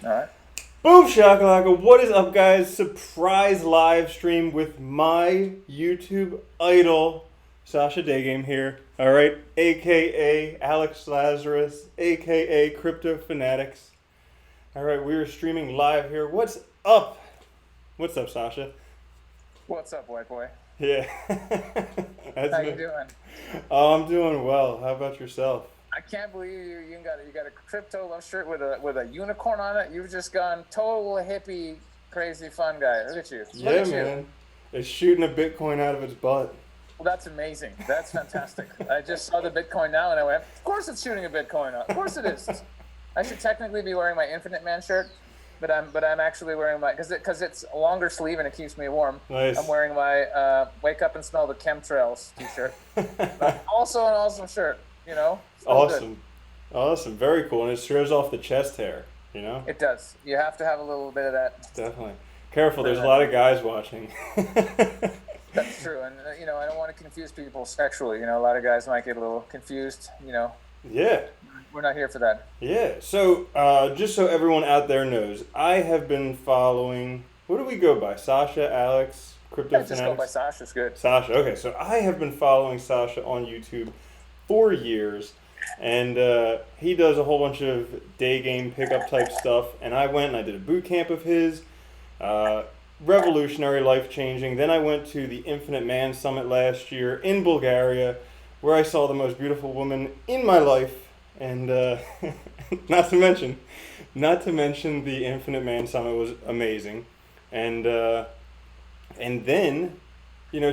All right. Boom shakalaka, what is up guys? Surprise live stream with my YouTube idol, Sasha Daygame here. Alright, aka Alex Lazarus, aka Crypto Fanatics. Alright, we are streaming live here. What's up? What's up, Sasha? What's up, white boy? Yeah. That's How you me. doing? Oh, I'm doing well. How about yourself? I can't believe you got a crypto love shirt with a unicorn on it. You've just gone total hippie, crazy fun guy. Look at you. Look Yeah, at you. man. It's shooting a Bitcoin out of its butt. Well, that's amazing. That's fantastic. I just saw the Bitcoin now and I went, of course it's shooting a Bitcoin out. Of course it is. I should technically be wearing my Infinite Man shirt, but I'm actually wearing my because it's a longer sleeve and it keeps me warm. Nice. I'm wearing my Wake Up and Smell the Chemtrails t-shirt. But also an awesome shirt, you know. Still good. Awesome. Awesome. Very cool. And it shows off the chest hair, you know? It does. You have to have a little bit of that. Definitely. Careful, there's a lot of guys watching. That's true. And, I don't want to confuse people sexually. A lot of guys might get a little confused. Yeah. We're not here for that. Yeah. So, just so everyone out there knows, I have been following, what do we go by? Sasha, Alex, Crypto Yeah, just go by Fanatics? Sasha's good. Sasha. Okay, so I have been following Sasha on YouTube for years. And he does a whole bunch of day game pickup type stuff. And I went and I did a boot camp of his. Revolutionary, life changing. Then I went to the Infinite Man Summit last year in Bulgaria, where I saw the most beautiful woman in my life. And not to mention the Infinite Man Summit was amazing. And then,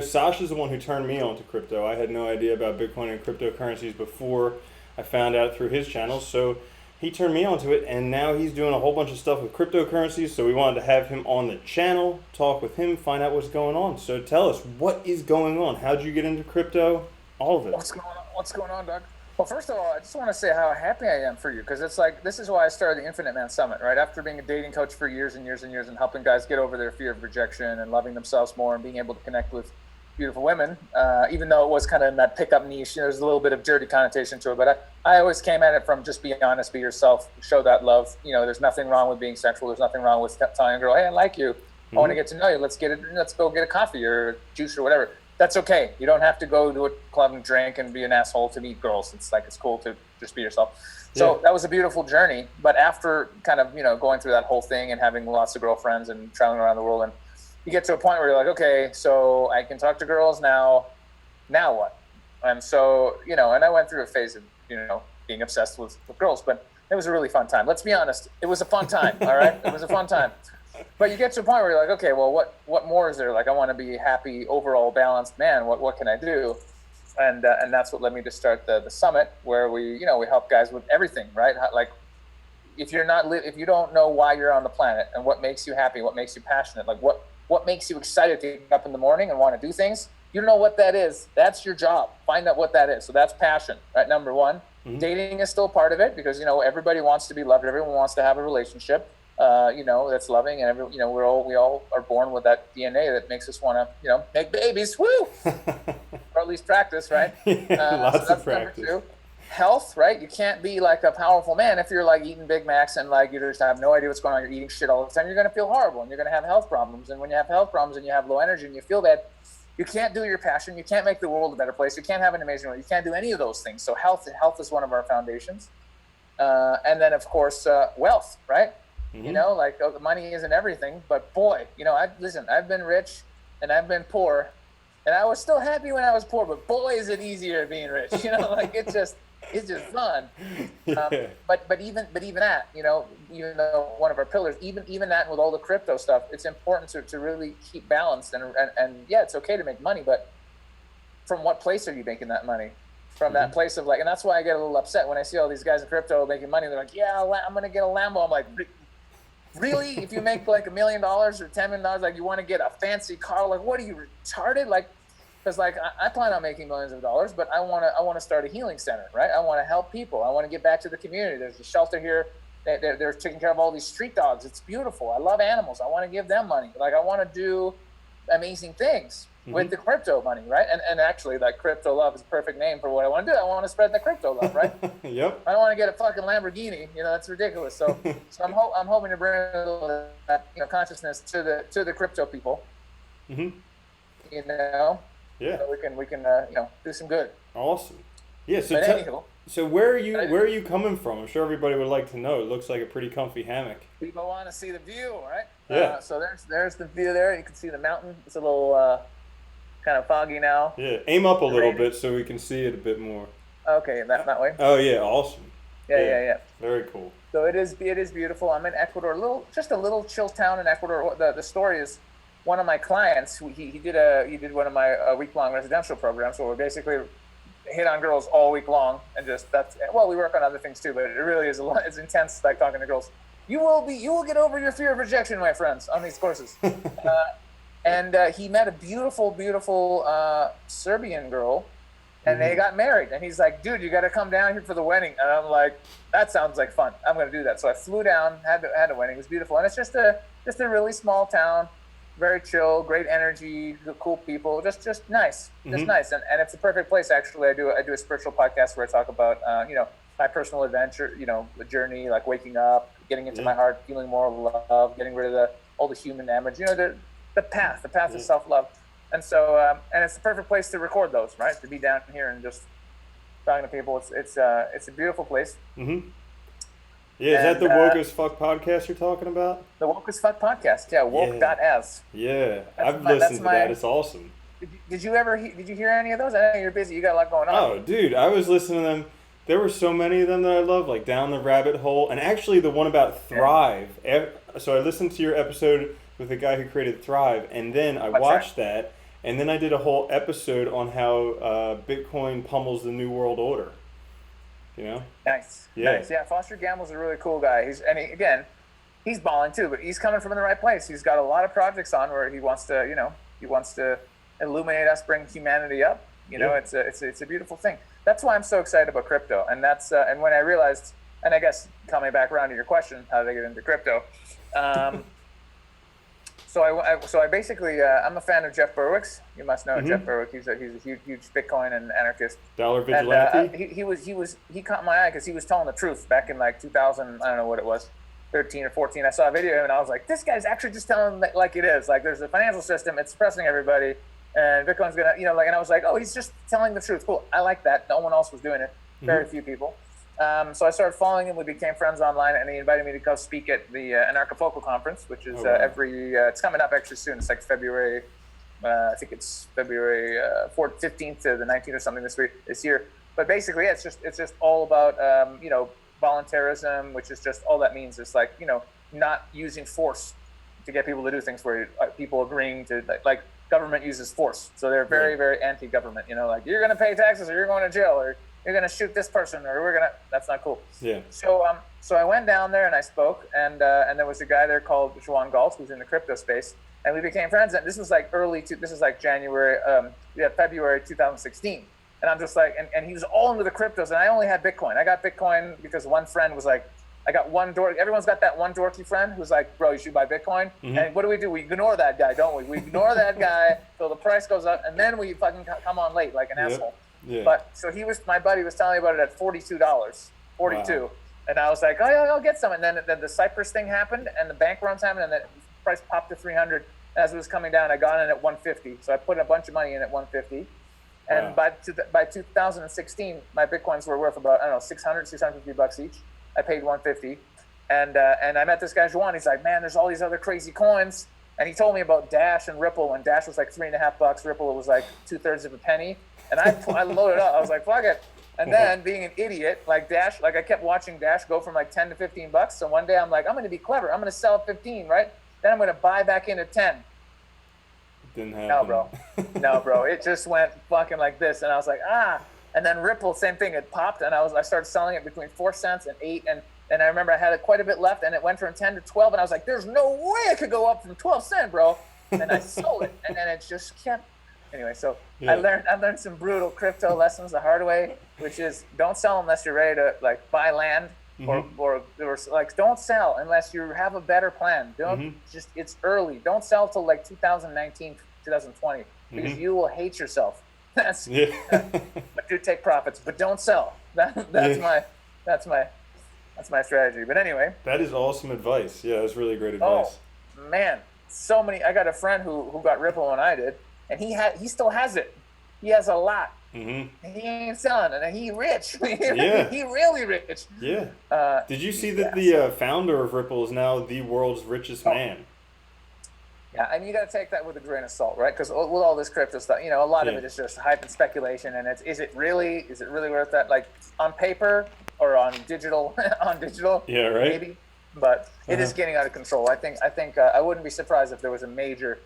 Sasha's the one who turned me on to crypto. I had no idea about Bitcoin and cryptocurrencies before I found out through his channel. So he turned me onto it, and now he's doing a whole bunch of stuff with cryptocurrencies. So we wanted to have him on the channel, talk with him, find out what's going on. So tell us, what is going on? How'd you get into crypto? All of it. What's going on, Doug? Well, first of all, I just want to say how happy I am for you, because it's like, this is why I started the Infinite Man Summit, right? After being a dating coach for years and years and years and helping guys get over their fear of rejection and loving themselves more and being able to connect with beautiful women, even though it was kind of in that pickup niche, there's a little bit of dirty connotation to it, but I always came at it from just be honest, be yourself, show that love. There's nothing wrong with being sexual. There's nothing wrong with telling a girl, hey, I like you. I want to get to know you. Let's go get a coffee or juice or whatever. That's okay. You don't have to go to a club and drink and be an asshole to meet girls. It's cool to just be yourself. So that was a beautiful journey. But after kind of, going through that whole thing and having lots of girlfriends and traveling around the world, and you get to a point where you're like, okay, so I can talk to girls now what? And so, and I went through a phase of, being obsessed with girls, but it was a really fun time. Let's be honest. It was a fun time. All right. It was a fun time. But you get to a point where you're like, okay, well, what more is there? Like, I want to be happy, overall balanced man. What can I do? And that's what led me to start the summit, where we help guys with everything, right? Like, if you don't know why you're on the planet and what makes you happy, what makes you passionate, like what makes you excited to get up in the morning and want to do things, you don't know what that is. That's your job. Find out what that is. So that's passion, right? Number one. Mm-hmm. Dating is still part of it, because everybody wants to be loved. Everyone wants to have a relationship. That's loving, and we all are born with that DNA that makes us want to, make babies, woo, or at least practice, right? Lots of practice. Number two. Health, right? You can't be like a powerful man if you're like eating Big Macs and like you just have no idea what's going on. You're eating shit all the time. You're going to feel horrible, and you're going to have health problems. And when you have health problems and you have low energy and you feel bad, you can't do your passion. You can't make the world a better place. You can't have an amazing world. You can't do any of those things. So health is one of our foundations. And then of course, wealth, right? Mm-hmm. The money isn't everything, but boy, I've been rich and I've been poor, and I was still happy when I was poor, but boy, is it easier being rich, it's just fun. But even that, even though one of our pillars, even that with all the crypto stuff, it's important to really keep balanced and yeah, it's okay to make money, but from what place are you making that money? From that place of like, and that's why I get a little upset when I see all these guys in crypto making money. They're like, yeah, I'm going to get a Lambo. I'm like, really? If you make like $1 million or $10 million, like you want to get a fancy car? Like, what are you, retarded? Like, because like I plan on making millions of dollars, but I want to start a healing center, right? I want to help people. I want to get back to the community. There's a shelter here. They're taking care of all these street dogs. It's beautiful. I love animals. I want to give them money. Like, I want to do amazing things. with the crypto money, right? And actually, like, crypto love is a perfect name for what I want to do. I want to spread the crypto love, right? Yep. I don't want to get a fucking Lamborghini, that's ridiculous. So I'm hoping to bring that consciousness to the crypto people, Yeah. so we can do some good. Awesome. Yeah. But anywho, So where are you coming from? I'm sure everybody would like to know. It looks like a pretty comfy hammock. people want to see the view, right? Yeah. So there's the view there. You can see the mountain. It's a little kind of foggy now. Yeah. Aim up a little bit so we can see it a bit more. Okay, that way. Oh yeah, awesome. Yeah. Very cool. So it is beautiful. I'm in Ecuador, just a little chill town in Ecuador. The story is, one of my clients, he did one of my week-long residential programs, so we basically hit on girls all week long, and we work on other things too, but it really is it's intense, like talking to girls. You will get over your fear of rejection, my friends, on these courses. And he met a beautiful Serbian girl, and they got married. And he's like, dude, you got to come down here for the wedding. And I'm like, that sounds like fun. I'm going to do that. So I flew down, had a wedding. It was beautiful. And it's just a really small town, very chill, great energy, cool people, just nice, just nice. And it's a perfect place. Actually, I do a spiritual podcast where I talk about, my personal adventure, the journey, like waking up, getting into my heart, feeling more love, getting rid of all the human damage, the path of self-love. And so, and it's the perfect place to record those, right? To be down here and just talking to people. It's a beautiful place. Mm-hmm. Yeah, is that the Woke as Fuck podcast you're talking about? The Woke as Fuck podcast, yeah, woke.as. Yeah, I've listened to that. It's awesome. Did you hear any of those? I know you're busy. You got a lot going on. Oh, dude, I was listening to them. There were so many of them that I love, like Down the Rabbit Hole, and actually the one about Thrive. Yeah. So I listened to your episode with the guy who created Thrive, and then I watched that, and then I did a whole episode on how Bitcoin pummels the New World Order. Nice. Yeah, Foster Gamble's a really cool guy. He's balling too, but he's coming from the right place. He's got a lot of projects on where he wants to illuminate us, bring humanity up. It's a beautiful thing. That's why I'm so excited about crypto. And that's and when I realized, and I guess coming back around to your question, how did I get into crypto? So I basically I'm a fan of Jeff Berwick's. You must know Jeff Berwick. He's a huge Bitcoin and anarchist. Dollar vigilante. And he caught my eye because he was telling the truth back in like 2000. I don't know what it was, 13 or 14. I saw a video of him and I was like, this guy's actually just telling it like it is. Like, there's a financial system, it's suppressing everybody, and Bitcoin's gonna, and I was like, oh, he's just telling the truth. Cool. I like that. No one else was doing it. Very few people. So I started following him. We became friends online, and he invited me to go speak at the Anarcho-Focal conference, which is it's coming up actually soon. It's like February, I think it's February 15th to the 19th or something this year. But basically, it's just all about voluntarism, which is just all that means is like not using force to get people to do things for you. People agreeing to like government uses force, so they're very very anti-government. Like, you're gonna pay taxes or you're going to jail or you're gonna shoot this person, or that's not cool. Yeah. So I went down there and I spoke, and there was a guy there called Joan Galt, who's in the crypto space, and we became friends. And this was like January, February 2016. And I'm just like, and he was all into the cryptos, and I only had Bitcoin. I got Bitcoin because one friend was like, I got one dork. Everyone's got that one dorky friend who's like, bro, you should buy Bitcoin. And what do? We ignore that guy, don't we? We ignore that guy till the price goes up, and then we fucking come on late like an asshole. Yeah. But so my buddy was telling me about it at $42, wow. And I was like, oh yeah, I'll get some. And then the Cypress thing happened, and the bank runs happened, and the price popped to 300. As it was coming down, I got in at 150. So I put a bunch of money in at 150. And by 2016, my Bitcoins were worth about, I don't know, 650 bucks each. I paid 150. And I met this guy, Juan. He's like, man, there's all these other crazy coins. And he told me about Dash and Ripple. When Dash was like $3.50, Ripple was like 2/3 of a penny. And I loaded up. I was like, fuck it. And then being an idiot, like Dash, like I kept watching Dash go from like 10 to 15 bucks. So one day I'm like, I'm going to be clever. I'm going to sell at 15, right? Then I'm going to buy back in at 10. Didn't happen. No, bro. It just went fucking like this. And I was like, And then Ripple, same thing. It popped, and I started selling it between 4 cents and 8. And I remember I had quite a bit left, and it went from 10 to 12. And I was like, there's no way it could go up from 12 cents, bro. And I sold it. And then it just kept. Anyway, so yeah. I learned some brutal crypto lessons the hard way, which is don't sell unless you're ready to like buy land, or like don't sell unless you have a better plan. Don't just it's early. Don't sell till like 2019, 2020. because you will hate yourself. That's Yeah. but do take profits, but don't sell. That's my strategy. But anyway, That is awesome advice. Yeah, that's really great advice. man, so many. I got a friend who got Ripple when I did, and he still has it. He has a lot. Mm-hmm. He ain't selling, and he rich. Yeah. He really rich. Yeah. Did you see that the founder of Ripple is now the world's richest man? Yeah, I mean, you got to take that with a grain of salt, right? Because with all this crypto stuff, a lot of it is just hype and speculation, and is it really worth that? Like on paper or on digital, Yeah, right. maybe, but it is getting out of control. I think I wouldn't be surprised if there was a major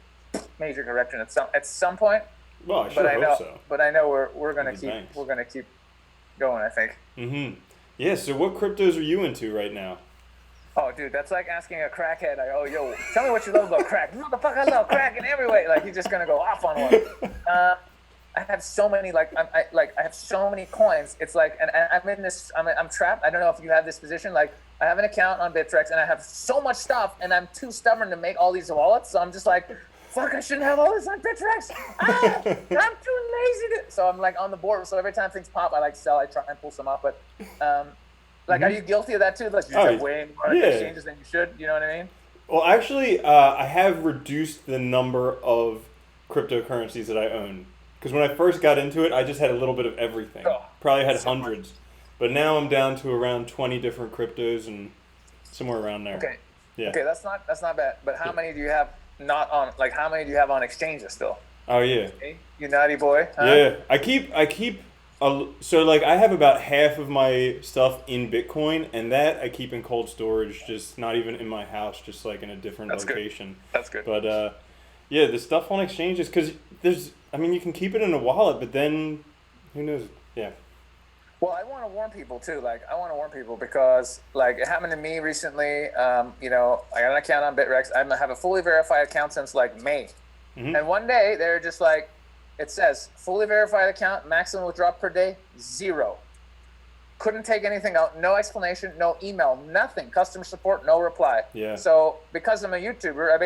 correction at some point. Well, I sure hope so. But I know we're gonna keep going, I think. Mm-hmm. Yeah. So what cryptos are you into right now? Oh, dude, that's like asking a crackhead, like, oh, yo, tell me what you love about crack. Motherfucker, I love crack in every way. Like, he's just gonna go off on one. I have so many, I have so many coins. It's like, and I'm in this, I'm trapped. I don't know if you have this position. Like, I have an account on Bittrex, and I have so much stuff, and I'm too stubborn to make all these wallets. So I'm just like, fuck, I shouldn't have all this on Bittrex. I'm too lazy to. So I'm like on the board. So every time things pop, I like sell. I try and pull some off, but. Are you guilty of that too? Like you have way more exchanges than you should. You know what I mean? Well, actually, I have reduced the number of cryptocurrencies that I own. Because when I first got into it, I just had a little bit of everything. Probably had hundreds. But now I'm down to around 20 different cryptos and somewhere around there. Okay. Yeah. Okay, that's not bad. But how many do you have how many do you have on exchanges still? Oh yeah. Okay. You naughty boy. Huh? Yeah. I keep so like I have about half of my stuff in Bitcoin, and that I keep in cold storage, just not even in my house, just like in a different location. That's good. But yeah, the stuff on exchanges, because you can keep it in a wallet, but then who knows? Yeah. Well, I want to warn people too. Because it happened to me recently. I got an account on Bittrex. I have a fully verified account since like May, and one day they're just like. It says, fully verified account, maximum withdrawal per day, 0. Couldn't take anything out, no explanation, no email, nothing. Customer support, no reply. Yeah. So because I'm a YouTuber, I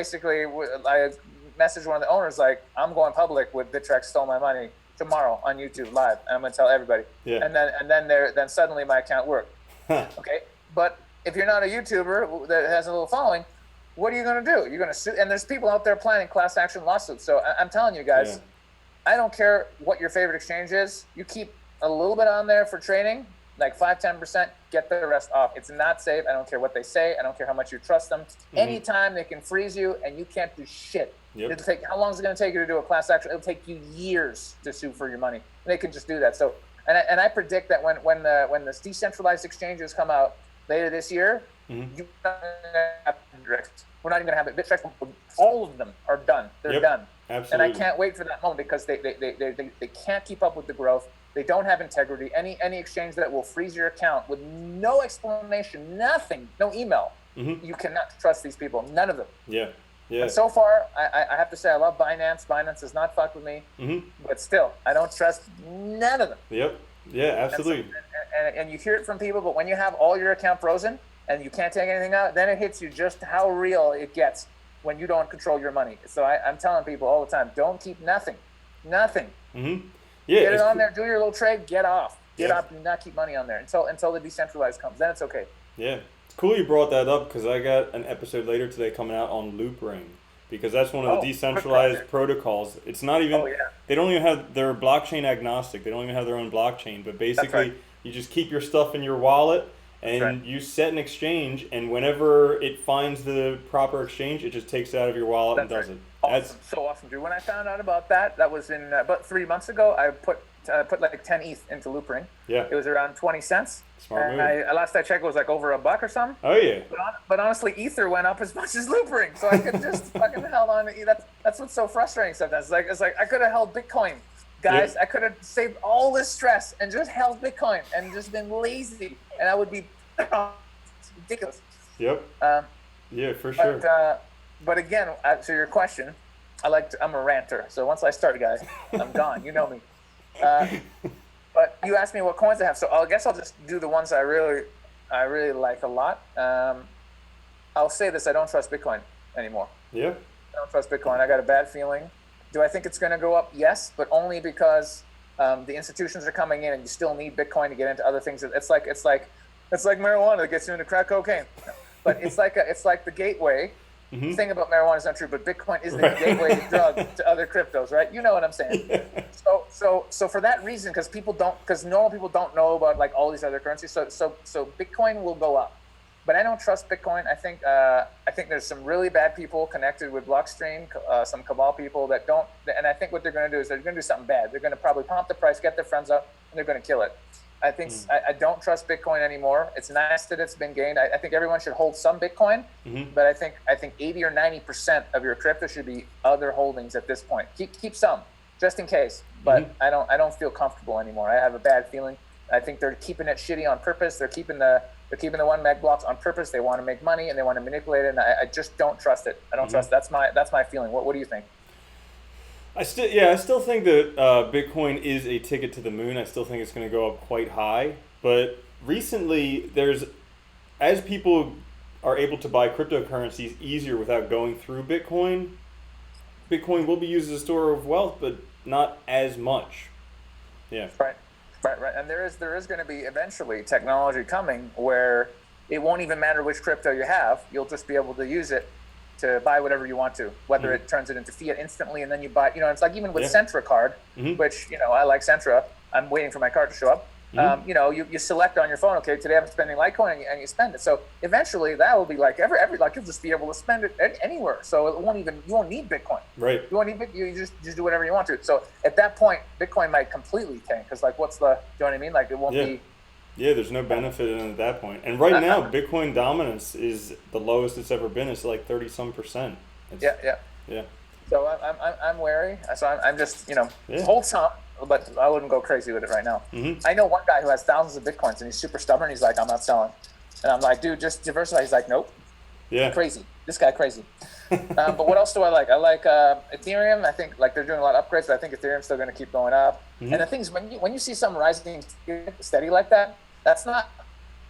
messaged one of the owners like, I'm going public with Bittrex stole my money tomorrow on YouTube live. And I'm going to tell everybody. Yeah. And then suddenly my account worked. Okay. But if you're not a YouTuber that has a little following, what are you going to do? You're going to sue. And there's people out there planning class action lawsuits. So I'm telling you guys, yeah. I don't care what your favorite exchange is. You keep a little bit on there for trading, like 5-10%, get the rest off. It's not safe. I don't care what they say. I don't care how much you trust them. Anytime they can freeze you and you can't do shit. Yep. How long is it going to take you to do a class action? It'll take you years to sue for your money. They can just do that. So, and I predict that when the decentralized exchanges come out later this year, you're not going to have Bittrex. We're not even going to have it. Bittrex, all of them are done. They're done. Absolutely. And I can't wait for that moment because they can't keep up with the growth. They don't have integrity. Any exchange that will freeze your account with no explanation, nothing, no email, you cannot trust these people. None of them. Yeah. Yeah. And so far, I have to say I love Binance. Binance has not fucked with me, but still, I don't trust none of them. Yep. Yeah, absolutely. And you hear it from people, but when you have all your account frozen and you can't take anything out, then it hits you just how real it gets when you don't control your money. So I'm telling people all the time, don't keep nothing. Yeah, get it on there, do your little trade, get off. Get off, do not keep money on there until the decentralized comes. Then it's okay. Yeah. It's cool you brought that up because I got an episode later today coming out on Loop Ring because that's one of the decentralized protocols. It's not even, they don't even have, they're blockchain agnostic. They don't even have their own blockchain, but basically you just keep your stuff in your wallet and you set an exchange, and whenever it finds the proper exchange, it just takes it out of your wallet and does it. Awesome. That's so awesome, dude. When I found out about that, that was in about 3 months ago. I put like 10 ETH into Loop Ring. Yeah. It was around 20 cents. Smart move. And last I checked, it was like over $1 or something. Oh yeah. But honestly, Ether went up as much as Loop Ring, so I could just fucking held on to that's what's so frustrating sometimes. It's like I could have held Bitcoin. Guys, I could have saved all this stress and just held Bitcoin and just been lazy, and I would be ridiculous. Yep. Yeah, for sure. But again, to your question, I'm a ranter. So once I start, guys, I'm gone. You know me. But you asked me what coins I have, so I guess I'll just do the ones I really like a lot. I'll say this: I don't trust Bitcoin anymore. Yeah. I don't trust Bitcoin. I got a bad feeling. Do I think it's going to go up? Yes, but only because the institutions are coming in, and you still need Bitcoin to get into other things. It's like marijuana that gets you into crack cocaine. No. But it's like the gateway. The thing about marijuana is not true, but Bitcoin is the gateway drug to other cryptos, right? You know what I'm saying? Yeah. So for that reason, because normal people don't know about like all these other currencies, so Bitcoin will go up. But I don't trust Bitcoin. I think there's some really bad people connected with Blockstream, some cabal people that don't. And I think what they're going to do is they're going to do something bad. They're going to probably pump the price, get their friends up, and they're going to kill it. I think I don't trust Bitcoin anymore. It's nice that it's been gained. I think everyone should hold some Bitcoin, but I think 80 or 90% of your crypto should be other holdings at this point. Keep some just in case, but I don't feel comfortable anymore. I have a bad feeling. I think they're keeping it shitty on purpose. They're keeping the 1 meg blocks on purpose. They want to make money and they want to manipulate it. And I just don't trust it. I don't trust. That's my feeling. What do you think? I still think that Bitcoin is a ticket to the moon. I still think it's going to go up quite high. But recently, as people are able to buy cryptocurrencies easier without going through Bitcoin, Bitcoin will be used as a store of wealth, but not as much. Yeah. Right. And there is going to be eventually technology coming where it won't even matter which crypto you have. You'll just be able to use it to buy whatever you want to, whether it turns it into fiat instantly and then you buy, it's like even with Centra card, which, I like Centra. I'm waiting for my card to show up. You select on your phone, okay, today I'm spending Litecoin and you spend it. So eventually that will be like you'll just be able to spend it anywhere. So you won't need Bitcoin. Right. You won't need Bitcoin. You just do whatever you want to. So at that point, Bitcoin might completely tank because like, do you know what I mean? Like it won't be. Yeah, there's no benefit in it at that point. And right now, Bitcoin dominance is the lowest it's ever been. It's like 30-some%. Yeah. So I'm wary. So I'm just hold some, but I wouldn't go crazy with it right now. I know one guy who has thousands of Bitcoins and he's super stubborn. He's like, I'm not selling, and I'm like, dude, just diversify. He's like, nope. Yeah. Crazy. This guy crazy. But what else do I like? I like Ethereum. I think like they're doing a lot of upgrades, but I think Ethereum's still going to keep going up. And the thing is, when you see some rising steady like that, that's not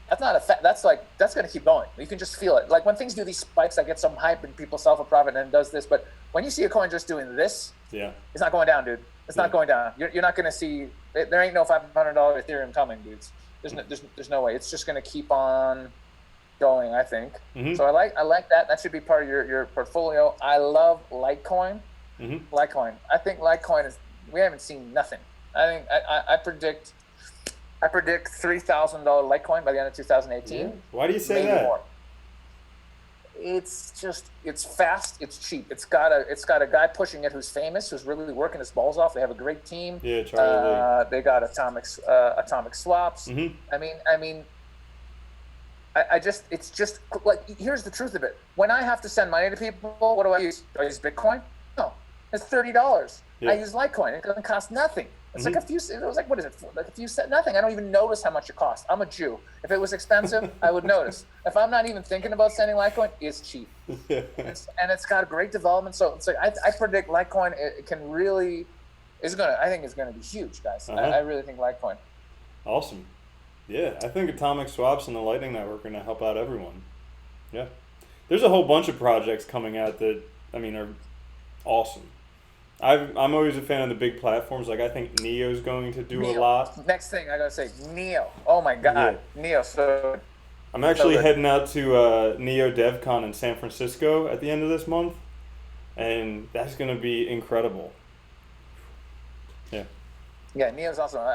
a fact. That's going to keep going. You can just feel it. Like when things do these spikes, I get some hype and people sell for profit and then does this. But when you see a coin just doing this, it's not going down, dude. It's not going down. You're not going to see. There ain't no $500 Ethereum coming, dudes. There's no way. It's just going to keep on going, I think. So I like that. That should be part of your portfolio. I love Litecoin. Litecoin. I think Litecoin we haven't seen nothing. I think I predict $3,000 Litecoin by the end of 2018. Yeah. Why do you say maybe that? More. It's fast, it's cheap. It's got a guy pushing it who's famous, who's really working his balls off. They have a great team. Yeah, Charlie Lee. They got atomic swaps. It's just like, here's the truth of it. When I have to send money to people, what do I use? Do I use Bitcoin? No, it's $30. I use Litecoin. It doesn't cost nothing. It's like it was like, what is it? Like a few cents, nothing. I don't even notice how much it costs. I'm a Jew. If it was expensive, I would notice. If I'm not even thinking about sending Litecoin, it's cheap. And it's got a great development. So it's like, I predict Litecoin, I think it's going to be huge, guys. I really think Litecoin. Awesome. Yeah, I think atomic swaps and the Lightning Network are going to help out everyone. Yeah. There's a whole bunch of projects coming out that, are awesome. I'm always a fan of the big platforms. Like I think Neo's going to do a lot. Next thing I gotta say, Neo. Oh my God, Neo. So I'm actually heading out to Neo DevCon in San Francisco at the end of this month, and that's going to be incredible. Yeah. Yeah, Neo's awesome.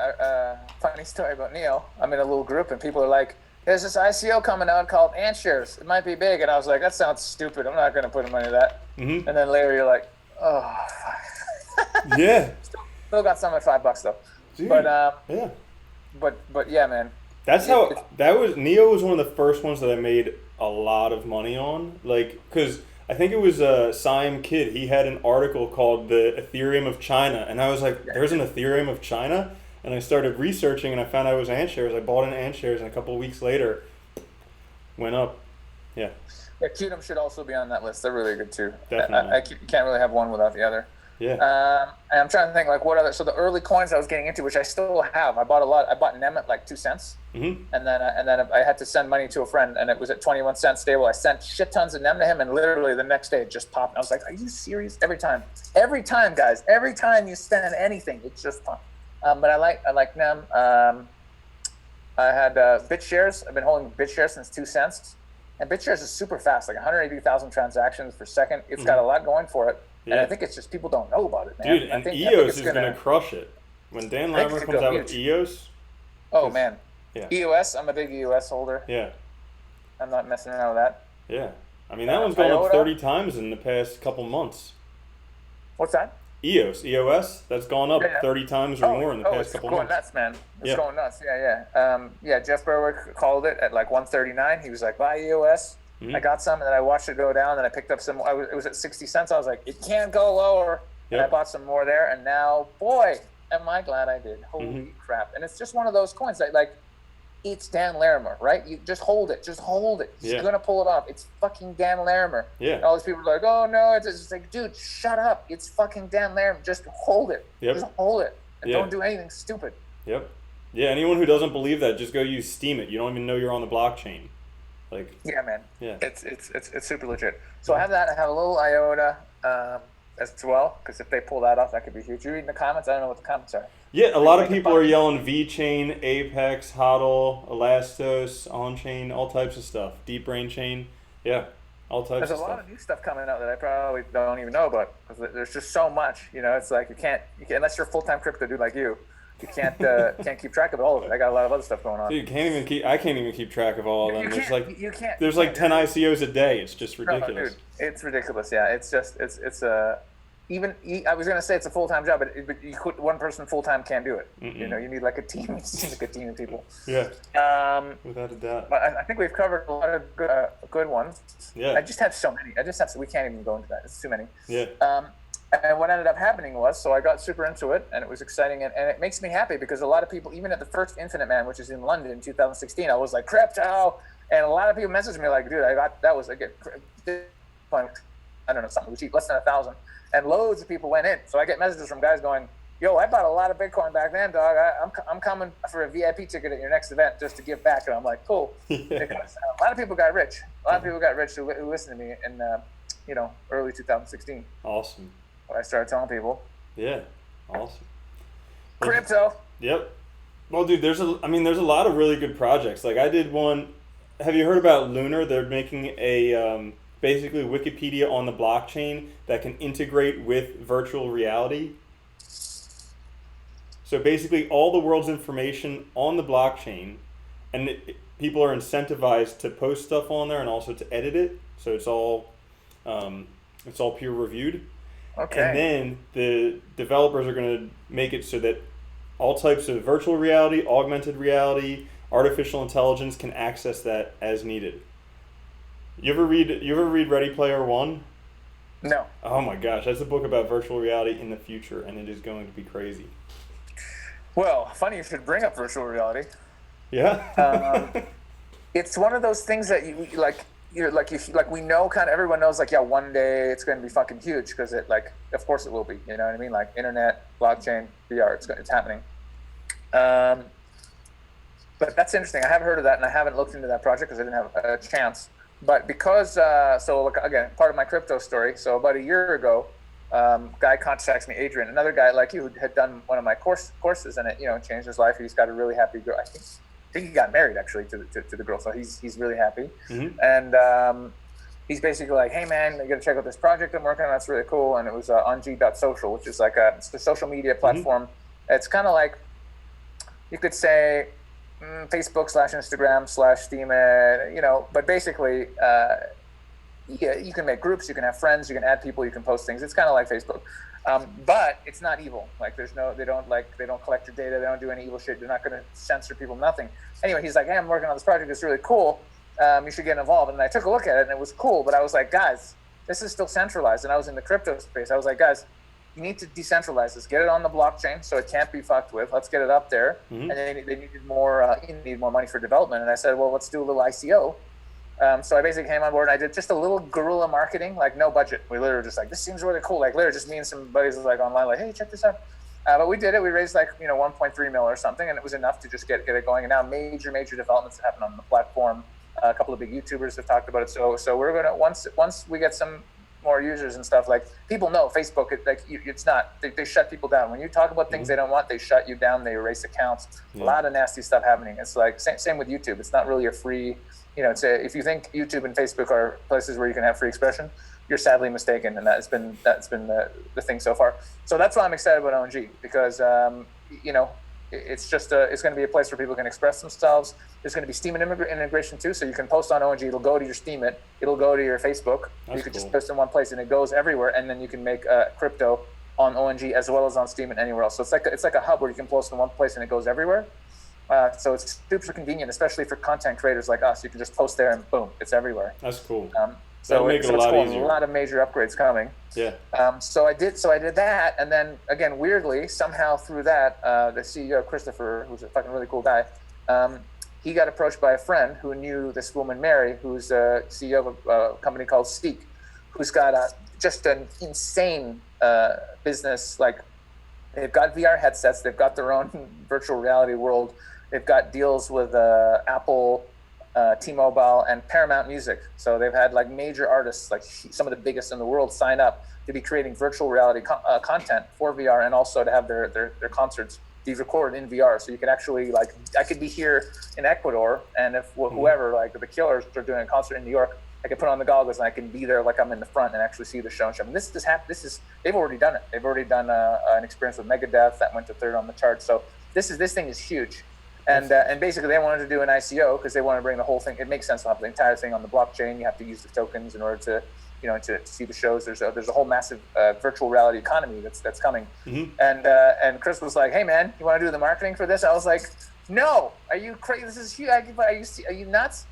Funny story about Neo. I'm in a little group and people are like, "There's this ICO coming out called Ant Shares. It might be big," and I was like, "That sounds stupid. I'm not going to put money in that." And then later you're like, "Oh." Yeah. Still got some at $5 though. Dude, But yeah, man. That's Neo was one of the first ones that I made a lot of money on. Like, because I think it was Siam Kid. He had an article called The Ethereum of China. And I was like, there's an Ethereum of China? And I started researching and I found out it was Ant Shares. I bought in Ant Shares and a couple of weeks later, went up. Yeah. Yeah, Qtum should also be on that list. They're really good too. Definitely. You can't really have one without the other. And I'm trying to think like what other. So the early coins I was getting into, which I still have, I bought a lot. I bought NEM at like 2 cents, and then I had to send money to a friend, and it was at 21 cents stable. I sent shit tons of NEM to him, and literally the next day it just popped. And I was like, "Are you serious?" Every time, guys, every time you send anything, it's just popped. But I like NEM. I had BitShares. I've been holding BitShares since 2 cents, and BitShares is super fast, like 180,000 transactions per second. It's got a lot going for it. And I think it's just people don't know about it, man. Dude, and EOS is going to crush it. When Dan Larimer comes out with EOS. Oh, man. Yeah. EOS, I'm a big EOS holder. Yeah. I'm not messing around with that. Yeah. I mean, that one's gone up 30 times in the past couple months. What's that? EOS, that's gone up 30 times or more in the past couple months. It's going nuts, man. It's going nuts. Yeah. Jeff Berwick called it at like 139. He was like, buy EOS. I got some, and then I watched it go down, and I picked up some. It was at 60 cents. I was like, it can't go lower. And I bought some more there, and now, boy, am I glad I did. Holy crap. And it's just one of those coins that, like, it's Dan Larimer, right? You just hold it. Just hold it. He's going to pull it off. It's fucking Dan Larimer. Yeah. And all these people are like, oh, no. It's just like, dude, shut up. It's fucking Dan Larimer. Just hold it. Just hold it. And don't do anything stupid. Yep. Yeah, anyone who doesn't believe that, just go use Steam it. You don't even know you're on the blockchain. Like, yeah, man. Yeah. It's super legit. So I have that. I have a little IOTA as well, because if they pull that off, that could be huge. You reading the comments? I don't know what the comments are. Yeah, a lot of people are yelling VeChain, Apex, HODL, Elastos, on-chain, all types of stuff. Deep Brain Chain. Yeah, all types of stuff. There's a lot of new stuff coming out that I probably don't even know about, because there's just so much. You know, it's like you can't unless you're a full-time crypto dude like you. You can't keep track of all of it. I got a lot of other stuff going on. Dude, I can't even keep track of all of them. There's like 10 do ICOs a day. It's just ridiculous. No, dude, it's ridiculous. Yeah, it's just I was gonna say it's a full-time job, but you could, one person full-time can't do it. You know, you need like a team. You need like a team of people. Yeah. Without a doubt. But I think we've covered a lot of good ones. Yeah. I just have so many. We can't even go into that. It's too many. Yeah. And what ended up happening was, so I got super into it, and it was exciting, and it makes me happy because a lot of people, even at the first Infinite Man, which is in London in 2016, I was like, crypto, and a lot of people messaged me like, dude, I don't know, something cheap, less than 1,000, and loads of people went in. So I get messages from guys going, yo, I bought a lot of Bitcoin back then, dog. I'm coming for a VIP ticket at your next event just to give back, and I'm like, cool. Because a lot of people got rich. A lot of people got rich who listened to me in, early 2016. Awesome. I started telling people. Yeah, awesome. Crypto. Yep. Well, dude, there's a lot of really good projects. Like I did one. Have you heard about Lunar? They're making a basically Wikipedia on the blockchain that can integrate with virtual reality. So basically, all the world's information on the blockchain, and people are incentivized to post stuff on there and also to edit it. So it's all peer reviewed. Okay. And then the developers are going to make it so that all types of virtual reality, augmented reality, artificial intelligence can access that as needed. You ever read Ready Player One? No. Oh my gosh, that's a book about virtual reality in the future, and it is going to be crazy. Well, funny you should bring up virtual reality. Yeah. It's one of those things that you like. We know, kind of everyone knows, like, yeah, one day it's going to be fucking huge because it, like, of course it will be, you know what I mean? Like internet, blockchain, VR, it's happening. But that's interesting. I haven't heard of that, and I haven't looked into that project because I didn't have a chance. But because, so look, again, part of my crypto story. So about a year ago, guy contacts me, Adrian, another guy like you who had done one of my courses, and it, changed his life. He's got a really happy girl. I think he got married actually to the girl, so he's really happy. Mm-hmm. And he's basically like, hey man, you gotta check out this project I'm working on. That's really cool. And it was on G.social, which is like it's the social media platform. Mm-hmm. It's kind of like, you could say Facebook / Instagram / Steam, but basically you can make groups, you can have friends, you can add people, you can post things. It's kind of like Facebook. But it's not evil. Like they don't collect your data. They don't do any evil shit. They're not going to censor people. Nothing. Anyway, he's like, hey, I'm working on this project. It's really cool. You should get involved. And I took a look at it, and it was cool. But I was like, guys, this is still centralized. And I was in the crypto space. I was like, guys, you need to decentralize this. Get it on the blockchain so it can't be fucked with. Let's get it up there. Mm-hmm. And they needed more. You need more money for development. And I said, well, let's do a little ICO. So I basically came on board and I did just a little guerrilla marketing, like no budget. We literally just like, this seems really cool. Like literally just me and some buddies like online, like, hey, check this out. But we did it. We raised like, 1.3 mil or something, and it was enough to just get it going. And now major developments have happened on the platform. A couple of big YouTubers have talked about it. So we're gonna once we get some more users and stuff, like people know Facebook, it's not, they shut people down. When you talk about things they don't want, they shut you down, they erase accounts. A lot of nasty stuff happening. It's like same with YouTube. It's not really a free, if you think YouTube and Facebook are places where you can have free expression, you're sadly mistaken, and that's been the thing so far. So that's why I'm excited about ONG, because it's just it's going to be a place where people can express themselves. There's going to be Steam integration too, so you can post on ONG. It'll go to your Steam it'll go to your Facebook. That's you could just post in one place, and it goes everywhere. And then you can make crypto on ONG as well as on Steam and anywhere else. So it's like a hub where you can post in one place and it goes everywhere. So it's super convenient, especially for content creators like us. You can just post there and boom, it's everywhere. That's cool. So it's cool. A lot of major upgrades coming. Yeah. So I did that, and then again, weirdly, somehow through that, the CEO Christopher, who's a fucking really cool guy, he got approached by a friend who knew this woman Mary, who's a CEO of a company called CEEK, who's got just an insane business. Like they've got VR headsets, they've got their own virtual reality world, they've got deals with Apple, T-Mobile, and Paramount Music. So they've had like major artists, like some of the biggest in the world, sign up to be creating virtual reality content for VR, and also to have their concerts be recorded in VR. So you can actually, like, I could be here in Ecuador, and if whoever, like the Killers, are doing a concert in New York, I can put on the goggles and I can be there like I'm in the front and actually see the show and stuff. And they've already done it. They've already done an experience with Megadeth that went to 3rd on the chart. So this thing is huge. And basically they wanted to do an ICO because they want to bring the whole thing. It makes sense to have the entire thing on the blockchain. You have to use the tokens in order to see the shows. There's a whole massive virtual reality economy that's coming. And Chris was like, hey man, you want to do the marketing for this? I was like, no, are you crazy? This is huge. Are you nuts?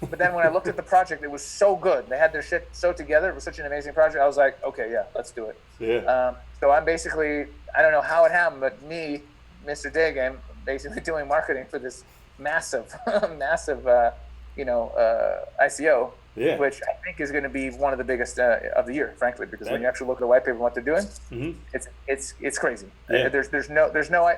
But then when I looked at the project, it was so good. They had their shit so together. It was such an amazing project. I was like, okay, yeah, let's do it. Yeah. So I'm basically, I don't know how it happened, but me, Mr. Daygame, basically doing marketing for this massive ICO, which I think is going to be one of the biggest of the year, frankly, because when you actually look at the white paper and what they're doing, it's crazy. There's no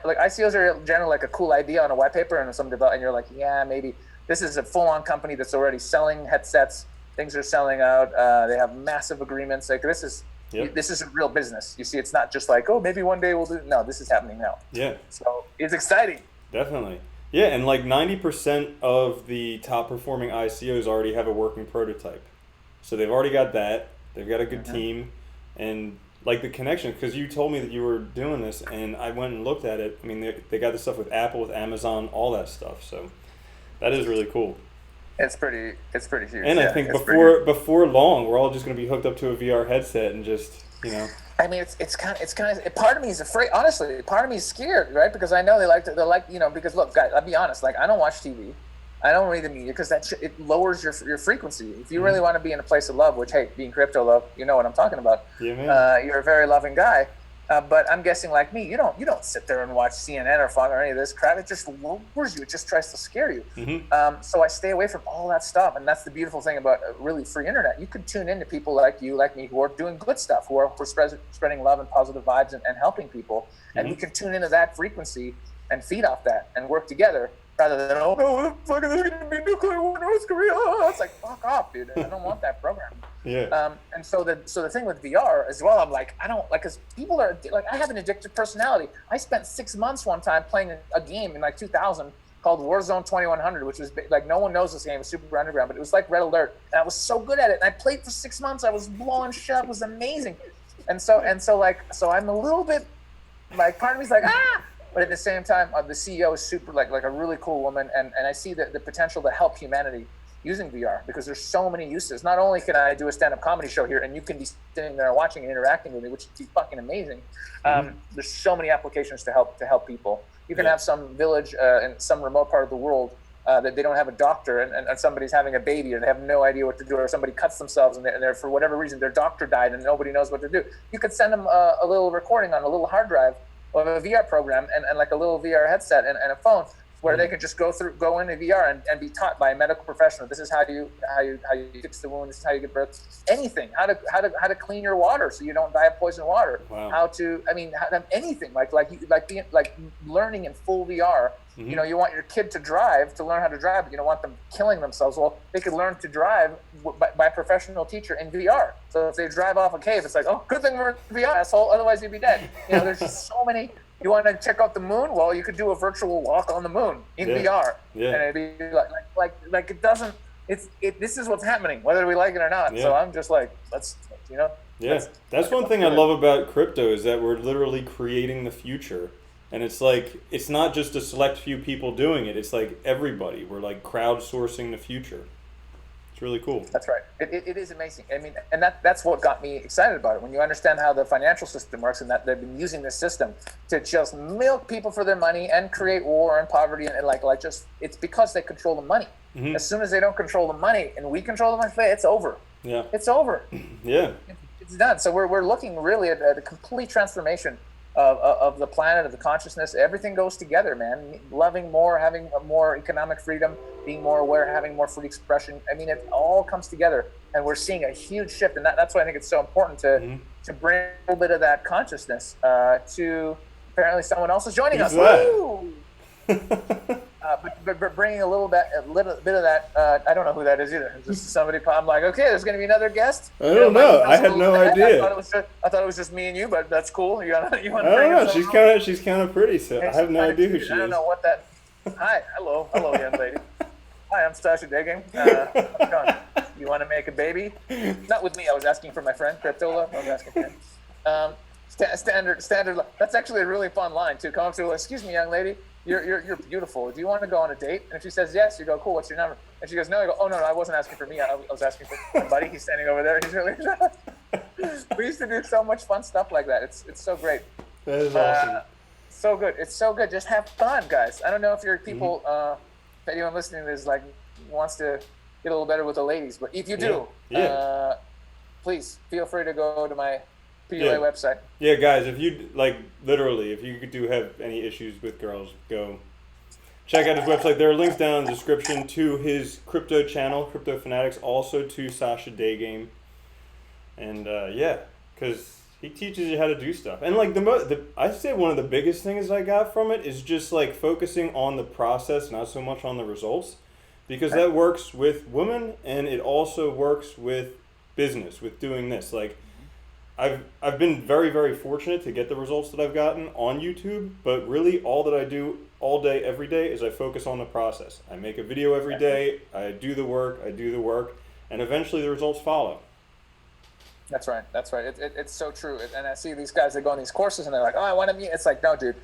like ICOs are generally like a cool idea on a white paper and and you're like, yeah, maybe. This is a full-on company that's already selling headsets. Things are selling out. They have massive agreements. Like this is a real business. You see, it's not just like, oh, maybe one day we'll do. No, this is happening now. Yeah. So it's exciting. Definitely. Yeah, and like 90% of the top performing ICOs already have a working prototype. So they've already got that. They've got a good team, and like the connection, because you told me that you were doing this, and I went and looked at it. I mean, they got the stuff with Apple, with Amazon, all that stuff. So that is really cool. It's pretty huge. And I think before long, we're all just going to be hooked up to a VR headset and just, I mean, it's kind of part of me is afraid. Honestly, part of me is scared, right? Because I know because look, guys, I'll be honest. Like, I don't watch TV. I don't read the media because it lowers your frequency. If you really want to be in a place of love, which, hey, being crypto love, you know what I'm talking about. Yeah, man. You're a very loving guy. But I'm guessing, like me, you don't sit there and watch CNN or Fox or any of this crap. It just lowers you. It just tries to scare you. So I stay away from all that stuff. And that's the beautiful thing about really free internet. You could tune into people like you, like me, who are doing good stuff, who are spreading love and positive vibes and helping people. And we can tune into that frequency and feed off that and work together, rather than, oh no, what the fuck is there going to be nuclear war in North Korea? Oh, it's like, fuck off, dude. I don't want that program. Yeah. And so the thing with VR as well, I'm like, I don't like, because people are like, I have an addictive personality. I spent 6 months one time playing a game in like 2000 called Warzone 2100, which was like, no one knows this game. It was super underground, but it was like Red Alert, and I was so good at it. And I played for 6 months. I was blowing shit up. It was amazing. And so I'm a little bit like, part of me's like, but at the same time, the CEO is super like a really cool woman, and I see the potential to help humanity using VR, because there's so many uses. Not only can I do a stand-up comedy show here and you can be sitting there watching and interacting with me, which would be fucking amazing. There's so many applications to help people. You can have some village in some remote part of the world that they don't have a doctor, and somebody's having a baby and they have no idea what to do, or somebody cuts themselves and they're for whatever reason their doctor died and nobody knows what to do. You could send them a little recording on a little hard drive of a VR program and like a little VR headset and a phone where they can just go into VR and be taught by a medical professional. This is how you fix the wound. This is how you get birth. Anything. How to clean your water so you don't die of poison water. Wow. How to anything like learning in full VR. Mm-hmm. You know, you want your kid to learn how to drive, but you don't want them killing themselves. Well, they could learn to drive by a professional teacher in VR. So if they drive off a cave, it's like, oh, good thing we're in VR, asshole. Otherwise, you'd be dead. You know, there's just so many. You want to check out the moon? Well, you could do a virtual walk on the moon in VR. Yeah. And it'd be like it doesn't. This is what's happening, whether we like it or not. Yeah. So I'm just like, let's. Yeah, that's one thing I love about crypto is that we're literally creating the future. And it's like, it's not just a select few people doing it. It's like everybody. We're like crowdsourcing the future. It's really cool. That's right. It is amazing. I mean, and that's what got me excited about it. When you understand how the financial system works and that they've been using this system to just milk people for their money and create war and poverty and it's because they control the money. Mm-hmm. As soon as they don't control the money and we control the money, it's over. Yeah. It's over. Yeah. It's done. So we're looking really at a complete transformation of the planet, of the consciousness. Everything goes together, man. Loving more, having more economic freedom, being more aware, having more free expression. I mean, it all comes together, and we're seeing a huge shift. And that's why I think it's so important to bring a little bit of that consciousness to apparently someone else is joining us. Woo! But bringing a little bit of that. I don't know who that is either. Just somebody. I'm like, okay, there's going to be another guest. I don't know. I had no idea. I thought it was just me and you, but that's cool. You want to I don't know. She's kind of pretty, so I have no idea who she is. I don't know what that. Hi, hello, young lady. Hi, I'm Sasha Daygame. How's it going? You want to make a baby? Not with me. I was asking for my friend Cryptola. I was asking for him. Standard. That's actually a really fun line too. Come up to, excuse me, young lady. You're beautiful. Do you want to go on a date? And if she says yes, you go, cool, what's your number? And she goes, no. You go, oh, no, I wasn't asking for me. I was asking for my buddy. He's standing over there. He's really We used to do so much fun stuff like that. It's so great. That is awesome. So good. It's so good. Just have fun, guys. I don't know if you're people, if anyone listening to this wants to get a little better with the ladies, but if you do, please feel free to go to my PUA website. Yeah, guys, if you literally, if you do have any issues with girls, go check out his website. There are links down in the description to his crypto channel, Crypto Fanatics, also to Sasha Daygame, and because he teaches you how to do stuff. And I say one of the biggest things I got from it is just focusing on the process, not so much on the results, because that works with women and it also works with business, with doing this. I've been very, very fortunate to get the results that I've gotten on YouTube, but really all that I do all day, every day is I focus on the process. I make a video every day, I do the work, and eventually the results follow. That's right. It's so true. And I see these guys that go on these courses and they're like, oh, I want to meet. It's like, no, dude,